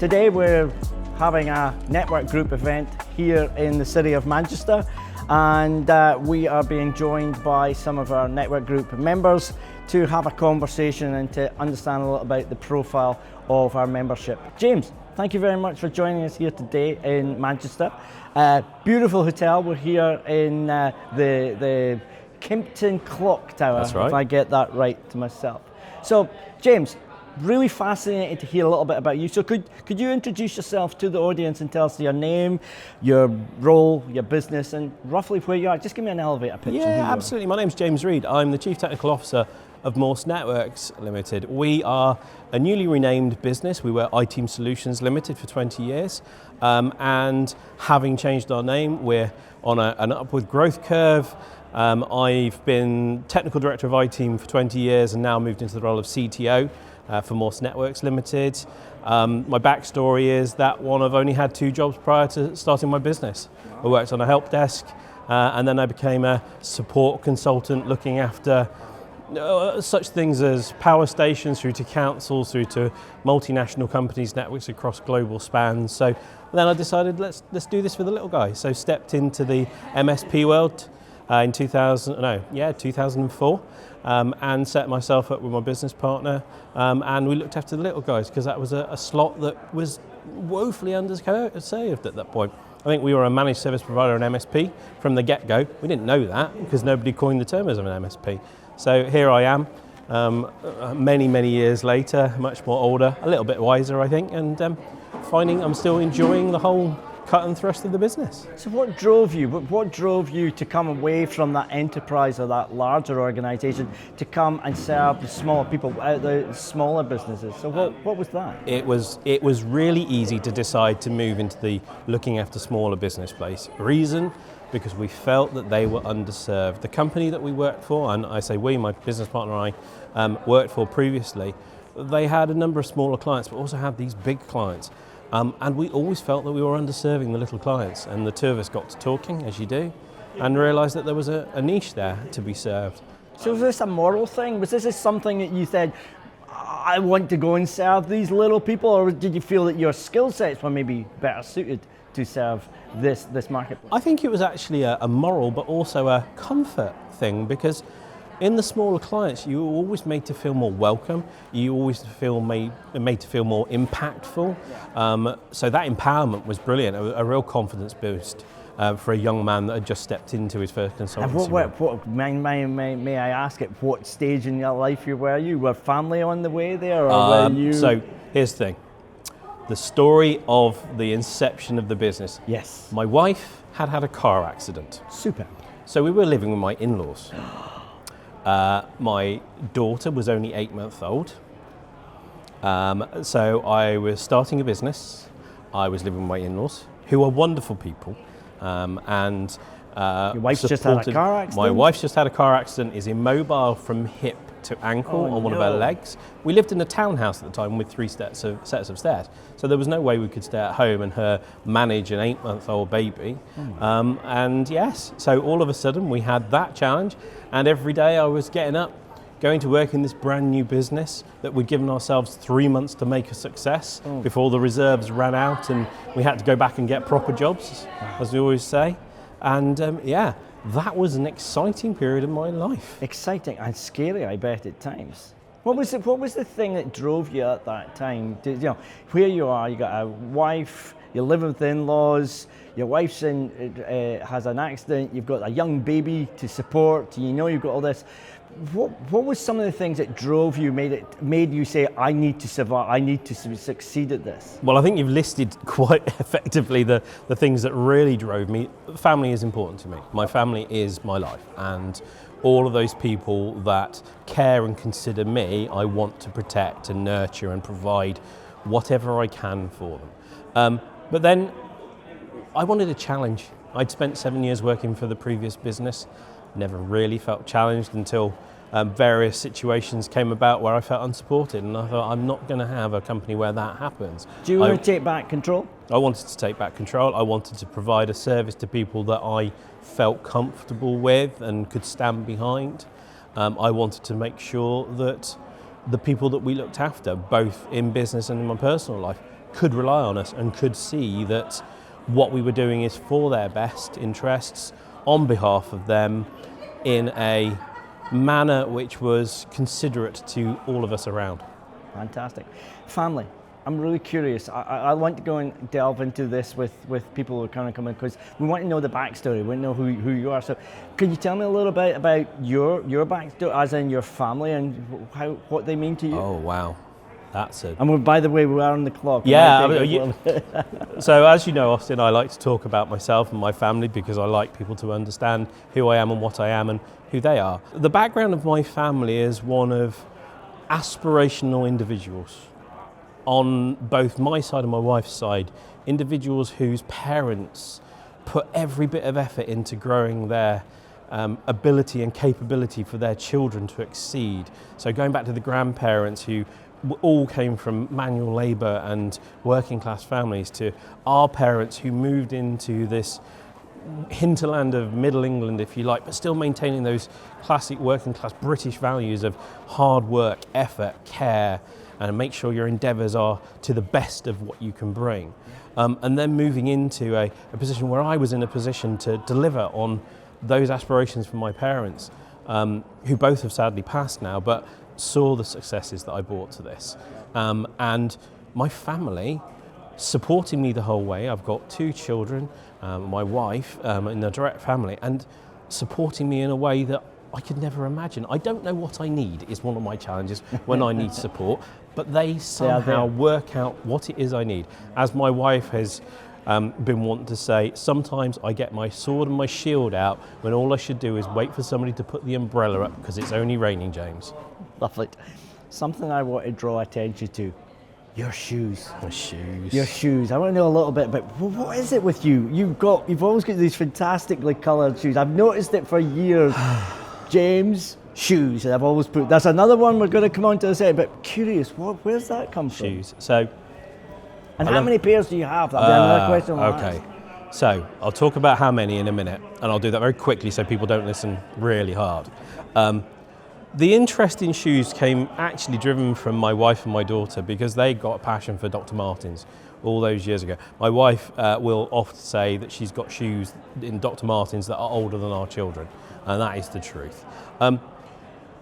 Today we're having a network group event here in the city of Manchester, and we are being joined by some of our network group members to have a conversation and to understand a little about the profile of our membership. James, thank you very much for joining us here today in Manchester. Beautiful hotel. We're here in the Kimpton Clock Tower. That's right. If I get that right to myself. So, James, really fascinated to hear a little bit about you. So could you introduce yourself to the audience and tell us your name, your role, your business, and roughly where you are? Just give me an elevator pitch. Yeah, absolutely. My name's James Reed. I'm the Chief Technical Officer of Morse Networks Limited. We are a newly renamed business. We were iTeam Solutions Limited for 20 years. And having changed our name, we're on an upward growth curve. I've been Technical Director of iTeam for 20 years and now moved into the role of CTO for Morse Networks Limited. My backstory is that I've only had 2 jobs prior to starting my business. I worked on a help desk and then I became a support consultant looking after such things as power stations through to councils, through to multinational companies, networks across global spans. So then I decided let's do this for the little guy. So stepped into the MSP world in 2004 and set myself up with my business partner and we looked after the little guys because that was a slot that was woefully underserved at that point. I think we were a managed service provider, an MSP, from the get-go. We didn't know that because nobody coined the term as an MSP. So here I am, many years later, much more older, a little bit wiser I think, and finding I'm still enjoying the whole cut and thrust of the business. So what drove you to come away from that enterprise or that larger organisation to come and serve the smaller people, the smaller businesses? So what was that? It was really easy to decide to move into the looking after smaller business place. Reason? Because we felt that they were underserved. The company that we worked for, and I say we, my business partner and I worked for previously, they had a number of smaller clients but also had these big clients. And we always felt that we were underserving the little clients, and the two of us got to talking, as you do, and realised that there was a niche there to be served. So was this a moral thing? Was this something that you said, I want to go and serve these little people, or did you feel that your skill sets were maybe better suited to serve this marketplace? I think it was actually a moral but also a comfort thing, because in the smaller clients, you were always made to feel more welcome. You always made to feel more impactful. So that empowerment was brilliant, a real confidence boost for a young man that had just stepped into his first consultancy. May I ask at what stage in your life were you? Were family on the way there, or were you? So here's the thing. The story of the inception of the business. Yes. My wife had a car accident. Super. So we were living with my in-laws. My daughter was only 8 months old. So I was starting a business. I was living with my in-laws, who are wonderful people. And your wife's just had a car accident? My wife's just had a car accident, is immobile from hip to ankle on one of her legs. We lived in a townhouse at the time with 3 sets of stairs. So there was no way we could stay at home and her manage an 8-month-old baby. And yes, so all of a sudden we had that challenge, and every day I was getting up, going to work in this brand new business that we'd given ourselves 3 months to make a success before the reserves ran out and we had to go back and get proper jobs, as we always say. And that was an exciting period of my life. Exciting and scary, I bet, at times. What was the thing that drove you at that time? Where you are, you got a wife, you're living with the in-laws, your wife's has an accident, you've got a young baby to support, you've got all this. What was some of the things that drove you, made you say, I need to survive, I need to succeed at this? Well, I think you've listed quite effectively the things that really drove me. Family is important to me. My family is my life, and all of those people that care and consider me, I want to protect and nurture and provide whatever I can for them. But then I wanted a challenge. I'd spent 7 years working for the previous business, never really felt challenged until various situations came about where I felt unsupported, and I thought, I'm not going to have a company where that happens. Do you want to take back control? I wanted to take back control. I wanted to provide a service to people that I felt comfortable with and could stand behind. I wanted to make sure that the people that we looked after, both in business and in my personal life, could rely on us and could see that what we were doing is for their best interests, on behalf of them, in a manner which was considerate to all of us around. Fantastic. Family. I'm really curious. I want to go and delve into this with people who are kind of coming, because we want to know the backstory. We want to know who you are. So could you tell me a little bit about your backstory, as in your family, and what they mean to you? Oh, wow. That's it. And by the way, we are on the clock. Yeah. So as you know, Austin, I like to talk about myself and my family because I like people to understand who I am and what I am and who they are. The background of my family is one of aspirational individuals. On both my side and my wife's side, individuals whose parents put every bit of effort into growing their ability and capability for their children to exceed. So going back to the grandparents who all came from manual labour and working class families, to our parents who moved into this hinterland of Middle England, if you like, but still maintaining those classic working class British values of hard work, effort, care, and make sure your endeavours are to the best of what you can bring. And then moving into a position where I was in a position to deliver on those aspirations for my parents, who both have sadly passed now, but saw the successes that I brought to this. And my family supporting me the whole way. I've got 2 children, my wife in a direct family, and supporting me in a way that I could never imagine. I don't know what I need is one of my challenges when I need support, but they somehow work out what it is I need. As my wife has been wanting to say, sometimes I get my sword and my shield out when all I should do is wait for somebody to put the umbrella up because it's only raining, James. Lovely. Something I want to draw attention to. Your shoes. My shoes. Your shoes. I want to know a little bit about what is it with you? You've always got these fantastically coloured shoes. I've noticed it for years. James, shoes. And I've always put. That's another one we're going to come on to in a second. But curious, where's that come from? Shoes. So. And how many pairs do you have? That'll be another question. Okay. So I'll talk about how many in a minute, and I'll do that very quickly so people don't listen really hard. The interest in shoes came actually driven from my wife and my daughter because they got a passion for Dr. Martens all those years ago. My wife will often say that she's got shoes in Dr. Martens that are older than our children, and that is the truth.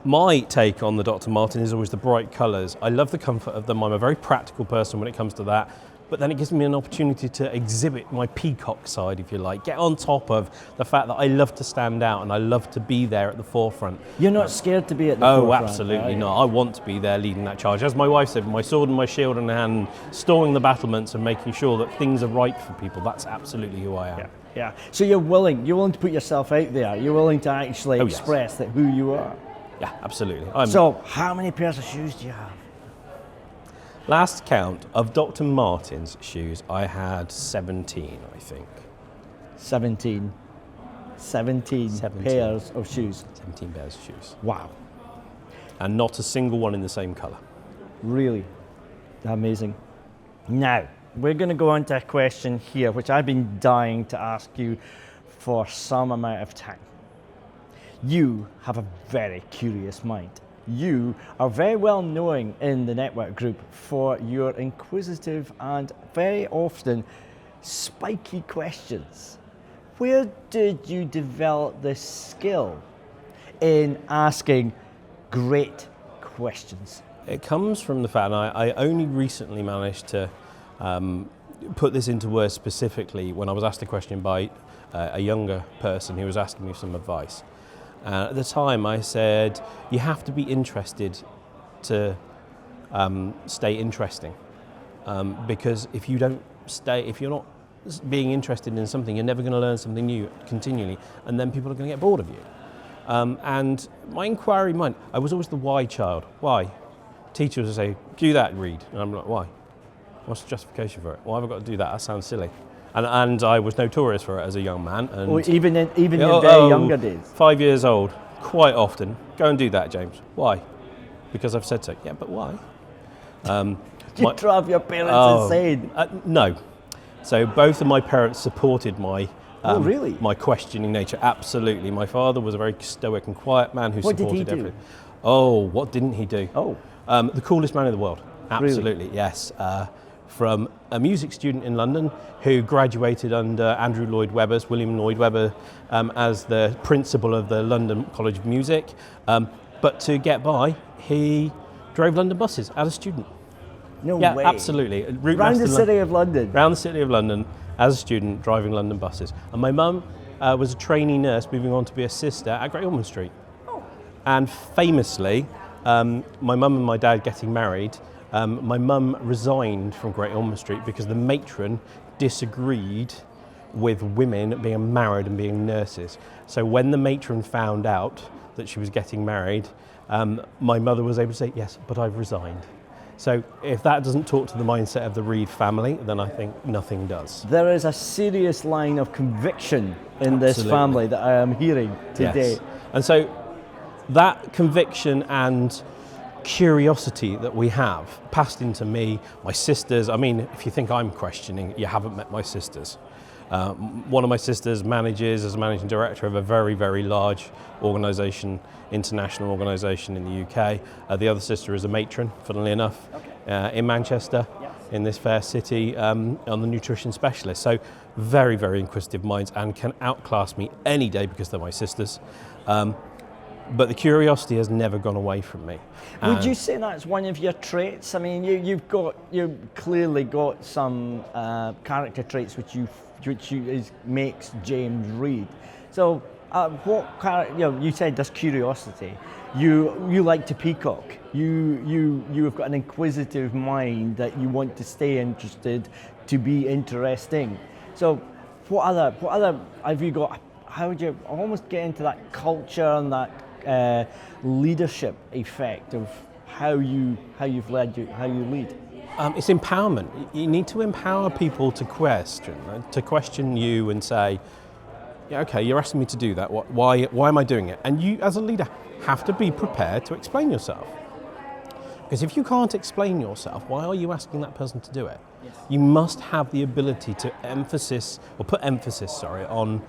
My take on the Dr. Martens is always the bright colours. I love the comfort of them. I'm a very practical person when it comes to that. But then it gives me an opportunity to exhibit my peacock side, if you like, get on top of the fact that I love to stand out and I love to be there at the forefront. You're not scared to be at the forefront? Oh, absolutely not. I want to be there leading that charge. As my wife said, my sword and my shield in hand, storming the battlements and making sure that things are right for people. That's absolutely who I am. Yeah. Yeah. So you're willing to put yourself out there. You're willing to actually express that who you are. Yeah, absolutely. So how many pairs of shoes do you have? Last count of Dr. Martens shoes, I had 17, I think. 17 pairs of shoes. 17 pairs of shoes. Wow. And not a single one in the same colour. Really? Amazing. Now, we're going to go on to a question here, which I've been dying to ask you for some amount of time. You have a very curious mind. You are very well known in the network group for your inquisitive and very often spiky questions. Where did you develop this skill in asking great questions? It comes from the fact I only recently managed to put this into words specifically when I was asked a question by a younger person who was asking me some advice. At the time I said, you have to be interested to stay interesting. Because if you're not being interested in something, you're never going to learn something new continually, and then people are going to get bored of you. And my inquiry mind, I was always the why child. Why? Teachers would say, do that, read. And I'm like, why? What's the justification for it? Why have I got to do that? That sounds silly. And I was notorious for it as a young man. And even in very younger days? 5 years old, quite often. Go and do that, James. Why? Because I've said so. Yeah, but why? You drive your parents insane? No. So both of my parents supported my really? My questioning nature. Absolutely. My father was a very stoic and quiet man who supported everything. What did he do? Oh, what didn't he do? Oh. The coolest man in the world. Absolutely, really? yes. from a music student in London who graduated under Andrew Lloyd Webber's, William Lloyd Webber, as the principal of the London College of Music. But to get by, he drove London buses as a student. No Yeah, way. absolutely. Around the city of London. Around the city of London as a student, driving London buses. And my mum was a trainee nurse moving on to be a sister at Great Ormond Street. Oh. And famously, my mum and my dad getting married, my mum resigned from Great Ormond Street because the matron disagreed with women being married and being nurses. So when the matron found out that she was getting married, my mother was able to say, yes, but I've resigned. So if that doesn't talk to the mindset of the Reed family, then I think nothing does. There is a serious line of conviction in this Absolutely. family that I am hearing today. Yes. And so that conviction and curiosity that we have passed into me, my sisters. I mean, if you think I'm questioning, you haven't met my sisters. One of my sisters manages as a managing director of a very, very large organisation, international organisation in the UK. The other sister is a matron, funnily enough, in Manchester, in this fair city, on the nutrition specialist. So very, very inquisitive minds and can outclass me any day because they're my sisters. But the curiosity has never gone away from me. Would you say that's one of your traits? I mean, you've clearly got some character traits which makes James Reed. So, you said there's curiosity. You like to peacock. You have got an inquisitive mind that you want to stay interested, to be interesting. So, what other have you got? How would you almost get into that culture and that leadership effect of how you lead? It's empowerment. You need to empower people to question you and say, yeah, okay, you're asking me to do that. Why am I doing it? And you, as a leader, have to be prepared to explain yourself. Because if you can't explain yourself, why are you asking that person to do it? Yes. You must have the ability to put emphasis on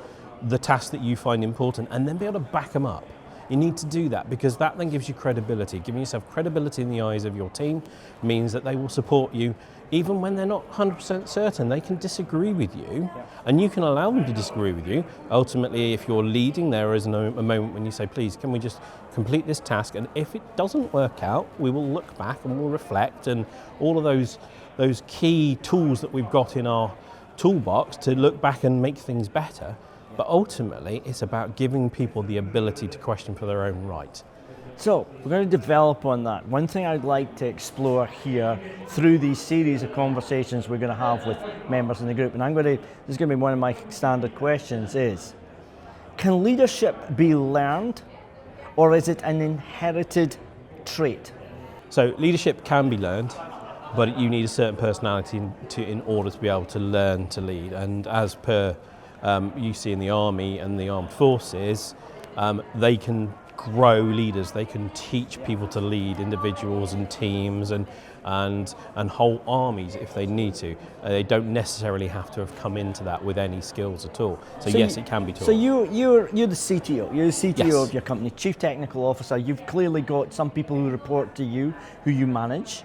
the task that you find important, and then be able to back them up. You need to do that because that then gives you credibility. Giving yourself credibility in the eyes of your team means that they will support you even when they're not 100% certain. They can disagree with you, and you can allow them to disagree with you. Ultimately, if you're leading, there is a moment when you say, please, can we just complete this task? And if it doesn't work out, we will look back and we'll reflect, and all of those key tools that we've got in our toolbox to look back and make things better. But ultimately, it's about giving people the ability to question for their own right. So, we're going to develop on that. One thing I'd like to explore here through these series of conversations we're going to have with members in the group, and this is going to be one of my standard questions, is, can leadership be learned, or is it an inherited trait? So, leadership can be learned, but you need a certain personality in order to be able to learn to lead. And as per you see in the army and the armed forces, they can grow leaders. They can teach people to lead individuals and teams and whole armies if they need to. They don't necessarily have to have come into that with any skills at all. So yes, it can be taught. So you're the CTO. You're the CTO Yes. of your company, Chief Technical Officer. You've clearly got some people who report to you, who you manage.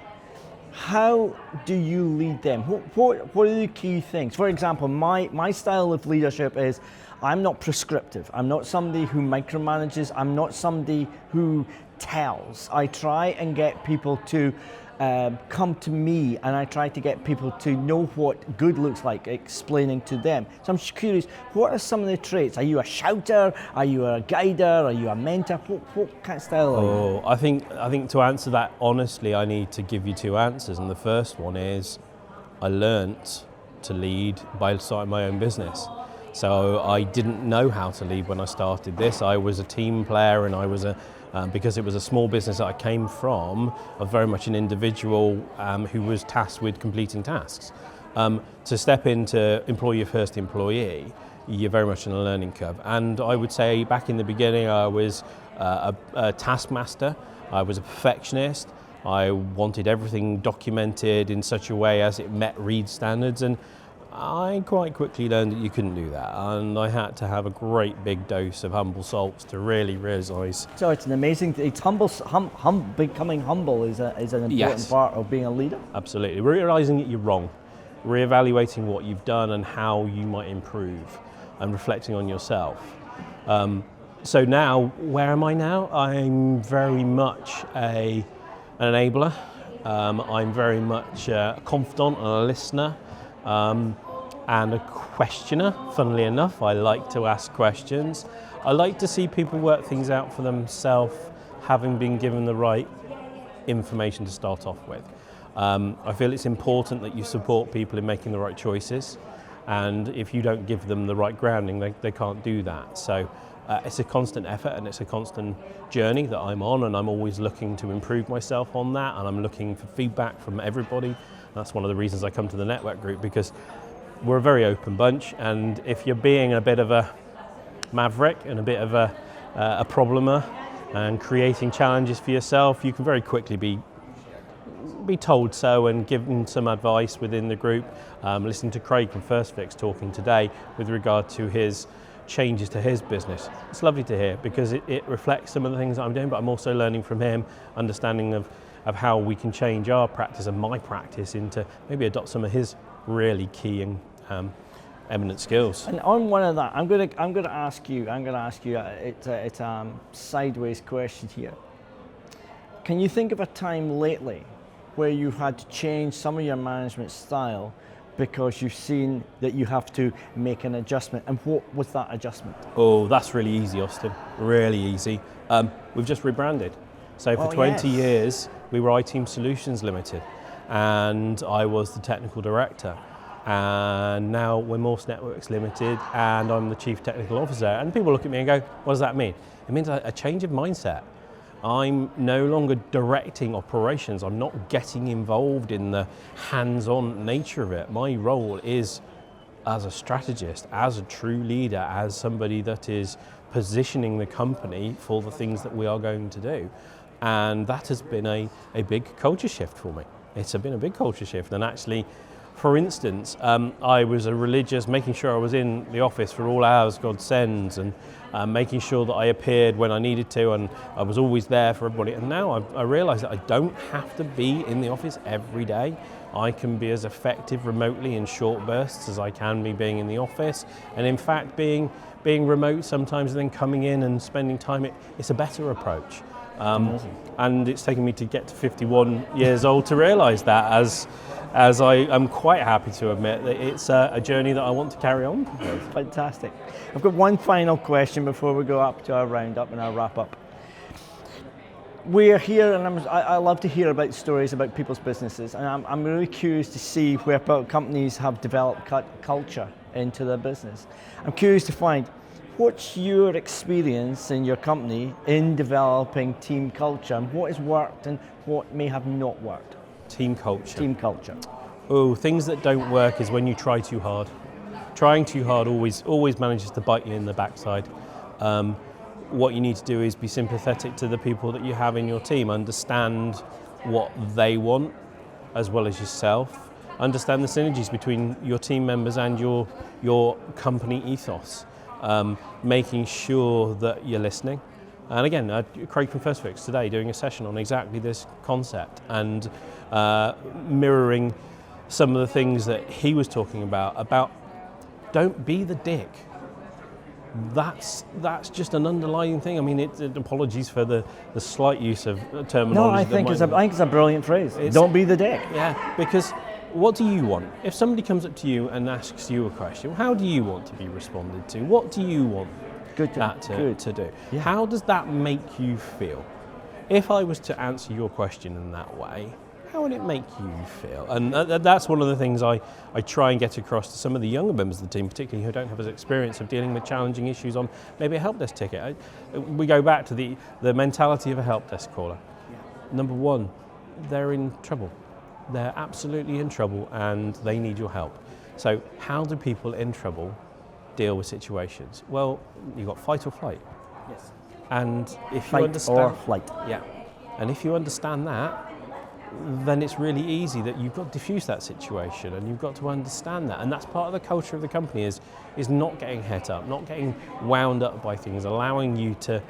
How do you lead them? What are the key things? For example, my style of leadership is, I'm not prescriptive. I'm not somebody who micromanages. I'm not somebody who tells. I try and get people to come to me, and I try to get people to know what good looks like, explaining to them. So I'm just curious, what are some of the traits? Are you a shouter? Are you a guider? Are you a mentor? What kind of style are you? I think to answer that honestly, I need to give you two answers. And the first one is, I learnt to lead by starting my own business. So I didn't know how to lead when I started this. I was a team player, and I was because it was a small business that I came from, I was very much an individual who was tasked with completing tasks. To step into employee first employee, you're very much in a learning curve. And I would say back in the beginning, I was a taskmaster. I was a perfectionist. I wanted everything documented in such a way as it met Reed standards, and I quite quickly learned that you couldn't do that, and I had to have a great big dose of humble salts to really realise. So it's an amazing, it's becoming humble is an important Yes. part of being a leader. Absolutely. Realising that you're wrong, reevaluating what you've done and how you might improve, and reflecting on yourself. So now, where am I now? I'm very much an enabler. I'm very much a confidant and a listener. And a questioner, funnily enough. I like to ask questions. I like to see people work things out for themselves, having been given the right information to start off with. I feel it's important that you support people in making the right choices, and if you don't give them the right grounding, they can't do that. So it's a constant effort and it's a constant journey that I'm on, and I'm always looking to improve myself on that, and I'm looking for feedback from everybody. That's one of the reasons I come to the network group, because we're a very open bunch, and if you're being a bit of a maverick and a bit of a problemer and creating challenges for yourself, you can very quickly be told so and given some advice within the group. Listening to Craig from First Fix talking today with regard to his changes to his business. It's lovely to hear, because it reflects some of the things that I'm doing, but I'm also learning from him, understanding of how we can change our practice and my practice into maybe adopt some of his really key and eminent skills. And on one of that, I'm going to ask you. It's a sideways question here. Can you think of a time lately where you had to change some of your management style because you've seen that you have to make an adjustment? And what was that adjustment? Oh, that's really easy, Austen. Really easy. We've just rebranded. So for 20 years, we were iTeam Solutions Limited, and I was the technical director. And now we're Morse Networks Limited, and I'm the Chief Technical Officer. And people look at me and go, what does that mean? It means a change of mindset. I'm no longer directing operations. I'm not getting involved in the hands-on nature of it. My role is as a strategist, as a true leader, as somebody that is positioning the company for the things that we are going to do. And that has been a big culture shift for me. It's been a big culture shift. And actually, for instance, I was a religious, making sure I was in the office for all hours God sends, and making sure that I appeared when I needed to, and I was always there for everybody. And now I realise that I don't have to be in the office every day. I can be as effective remotely in short bursts as I can be being in the office. And in fact, being remote sometimes and then coming in and spending time, it's a better approach. And it's taken me to get to 51 years old to realise that, as I am quite happy to admit that it's a journey that I want to carry on. Fantastic. I've got one final question before we go up to our roundup and our wrap up. We're here, and I love to hear about stories about people's businesses, and I'm really curious to see where companies have developed culture into their business. I'm curious to find, what's your experience in your company in developing team culture, and what has worked and what may have not worked? Team culture. Team culture. Oh, things that don't work is when you try too hard. Trying too hard always manages to bite you in the backside. What you need to do is be sympathetic to the people that you have in your team, understand what they want as well as yourself, understand the synergies between your team members and your company ethos, making sure that you're listening. And again, Craig from First Fix today doing a session on exactly this concept, and mirroring some of the things that he was talking about don't be the dick. That's just an underlying thing. I mean, apologies for the slight use of terminology. No, I think it's a brilliant phrase. Don't be the dick. Yeah, because what do you want? If somebody comes up to you and asks you a question, how do you want to be responded to? What do you want to do? Yeah. How does that make you feel? If I was to answer your question in that way, how would it make you feel? And that's one of the things I try and get across to some of the younger members of the team, particularly who don't have as experience of dealing with challenging issues on maybe a help desk ticket. We go back to the mentality of a help desk caller. Yeah. Number one, they're in trouble. They're absolutely in trouble and they need your help. So how do people in trouble deal with situations? Well, you've got fight or flight. Yes. And if fight you understand... or flight. Yeah. And if you understand that, then it's really easy that you've got to diffuse that situation and you've got to understand that. And that's part of the culture of the company is not getting het up, not getting wound up by things, allowing you to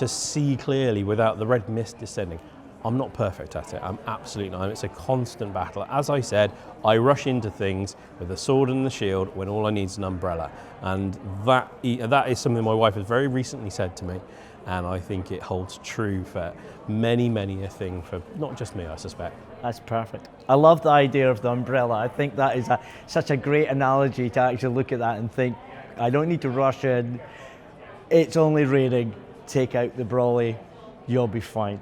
see clearly without the red mist descending. I'm not perfect at it, I'm absolutely not. It's a constant battle. As I said, I rush into things with a sword and the shield when all I need is an umbrella. And that is something my wife has very recently said to me, and I think it holds true for many, many a thing, for not just me, I suspect. That's perfect. I love the idea of the umbrella. I think that is such a great analogy to actually look at that and think, I don't need to rush in, it's only raining, take out the brolly, you'll be fine.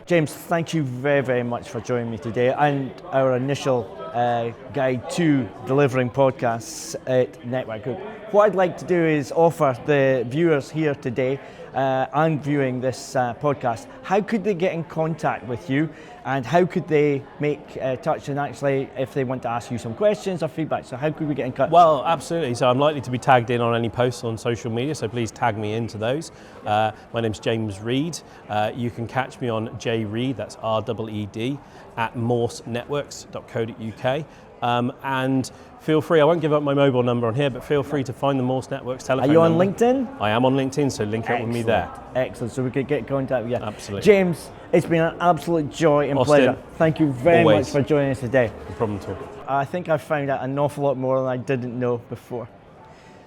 James, thank you very, very much for joining me today and our initial guide to delivering podcasts at Network Group. What I'd like to do is offer the viewers here today and viewing this podcast, how could they get in contact with you and how could they make touch, and actually if they want to ask you some questions or feedback, so how could we get in touch? Well, absolutely. So I'm likely to be tagged in on any posts on social media, so please tag me into those. My name's James Reed. You can catch me on jreed, that's REED, at morsenetworks.co.uk. And feel free, I won't give up my mobile number on here, but feel free to find the Morse Networks telephone number. Are you on LinkedIn? I am on LinkedIn, so link up with me there. Excellent, so we could get in contact with you. Absolutely. James, it's been an absolute joy and Austen, pleasure. Thank you very much for joining us today. No problem at all. I think I've found out an awful lot more than I didn't know before.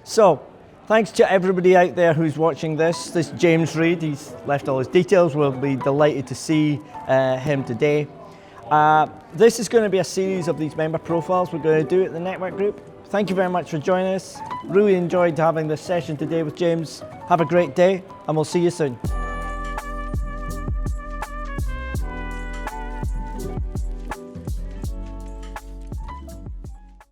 So, thanks to everybody out there who's watching this. This is James Reed, he's left all his details. We'll be delighted to see him today. This is going to be a series of these member profiles we're going to do at the Network Group. Thank you very much for joining us. Really enjoyed having this session today with James. Have a great day and we'll see you soon.